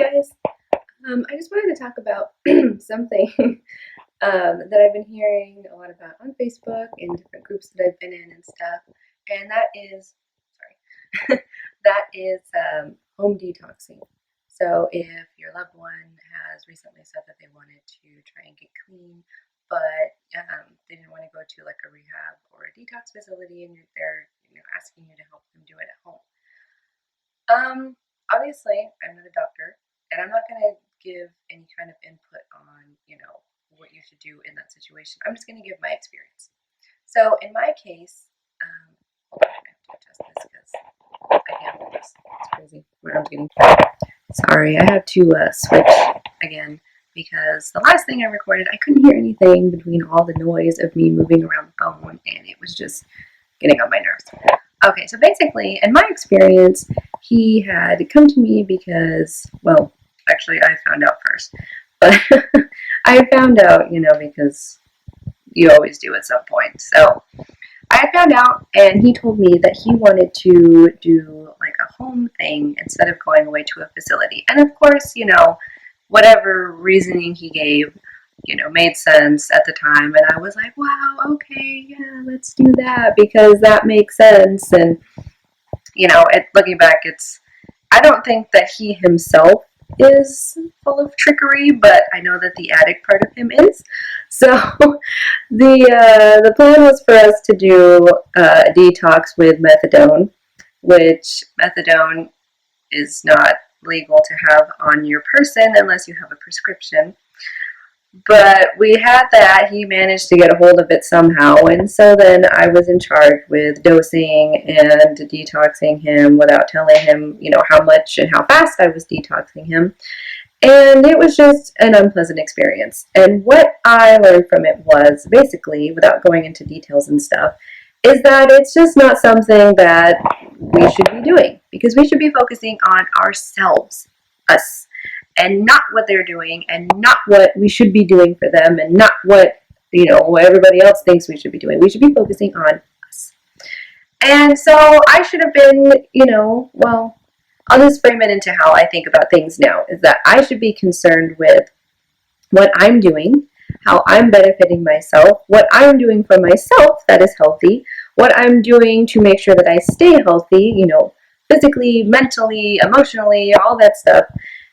guys. I just wanted to talk about something that I've been hearing a lot about on Facebook and different groups that I've been in and stuff, and that is, sorry, that is home detoxing. So if your loved one has recently said that they wanted to try and get clean, but they didn't want to go to like a rehab or a detox facility, and they're asking you to help them do it at home. Obviously, I'm not a doctor, and I'm not going to give any kind of input on, what you should do in that situation. I'm just going to give my experience. So, in my case, hold on, I have to adjust this because I can't hold this. It's crazy. My arm's getting sorry. I have to switch again because the last thing I recorded, I couldn't hear anything between all the noise of me moving around the phone, and it was just getting on my nerves. Okay, so basically, in my experience, he had come to me because, well, actually, I found out first. But I found out, because you always do at some point. So I found out, and he told me that he wanted to do like a home thing instead of going away to a facility. And of course, whatever reasoning he gave, made sense at the time. And I was like, wow, okay, yeah, let's do that because that makes sense. And, looking back, I don't think that he himself is full of trickery, but I know that the addict part of him is. So the plan was for us to do a detox with methadone, which methadone is not legal to have on your person unless you have a prescription. But we had that. He managed to get a hold of it somehow. And so then I was in charge with dosing and detoxing him without telling him, how much and how fast I was detoxing him. And it was just an unpleasant experience. And what I learned from it was basically, without going into details and stuff, is that it's just not something that we should be doing because we should be focusing on ourselves, us, and not what they're doing and not what we should be doing for them and not what, what everybody else thinks we should be doing. We should be focusing on us. And so I should have been, well, I'll just frame it into how I think about things now, is that I should be concerned with what I'm doing, how I'm benefiting myself, what I'm doing for myself that is healthy, what I'm doing to make sure that I stay healthy, physically, mentally, emotionally, all that stuff.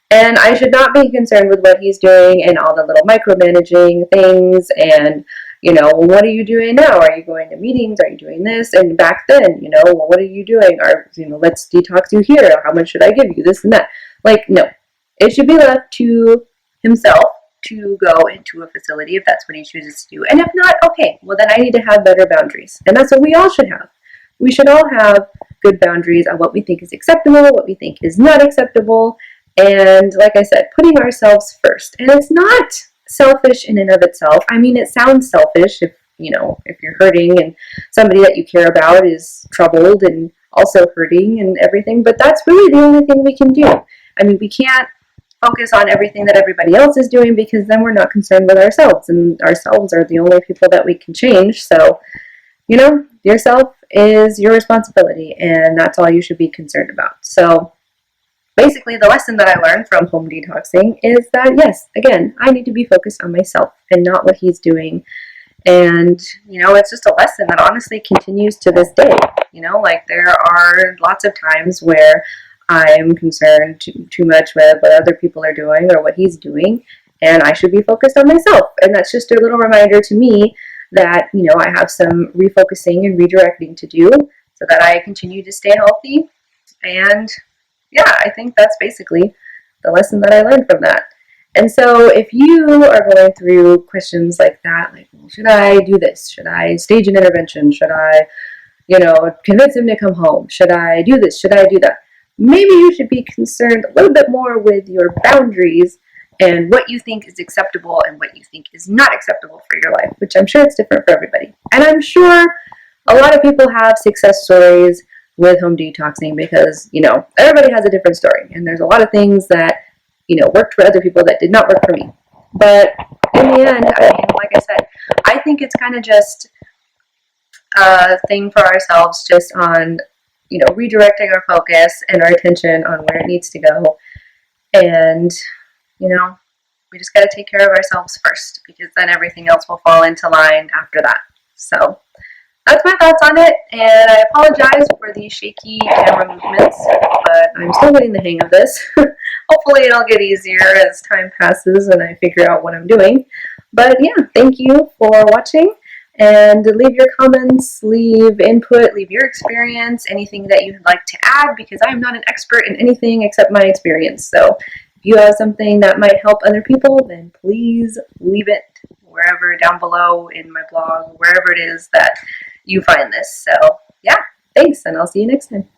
And I should not be concerned with what he's doing and all the little micromanaging things and, well, what are you doing now? Are you going to meetings? Are you doing this? And back then, well, what are you doing? Or, let's detox you here. How much should I give you? This and that. Like, no. It should be left to himself to go into a facility if that's what he chooses to do. And if not, okay, well, then I need to have better boundaries. And that's what we all should have. We should all have good boundaries on what we think is acceptable, what we think is not acceptable. And like I said, putting ourselves first. And it's not selfish in and of itself. I mean, it sounds selfish if you're hurting and somebody that you care about is troubled and also hurting and everything. But that's really the only thing we can do. I mean, we can't focus on everything that everybody else is doing because then we're not concerned with ourselves. And ourselves are the only people that we can change. So, yourself is your responsibility. And that's all you should be concerned about. So basically, the lesson that I learned from home detoxing is that, yes, again, I need to be focused on myself and not what he's doing. And, it's just a lesson that honestly continues to this day. Like there are lots of times where I'm concerned too much with what other people are doing or what he's doing, and I should be focused on myself. And that's just a little reminder to me that, I have some refocusing and redirecting to do so that I continue to stay healthy. And yeah, I think that's basically the lesson that I learned from that. And so if you are going through questions like that, like, well, should I do this? Should I stage an intervention? Should I, convince him to come home? Should I do this? Should I do that? Maybe you should be concerned a little bit more with your boundaries and what you think is acceptable and what you think is not acceptable for your life, which I'm sure it's different for everybody. And I'm sure a lot of people have success stories with home detoxing because, everybody has a different story. And there's a lot of things that, worked for other people that did not work for me. But in the end, I mean, like I said, I think it's kind of just a thing for ourselves just on, redirecting our focus and our attention on where it needs to go And, you know, we just got to take care of ourselves first, because then everything else will fall into line after that. So that's my thoughts on it, and I apologize for the shaky camera movements, but I'm still getting the hang of this. Hopefully it'll get easier as time passes and I figure out what I'm doing. But yeah, thank you for watching, and leave your comments, leave input, leave your experience, anything that you'd like to add, because I am not an expert in anything except my experience. So if you have something that might help other people, then please leave it wherever down below in my blog, wherever it is that you find this. So yeah, thanks, and I'll see you next time.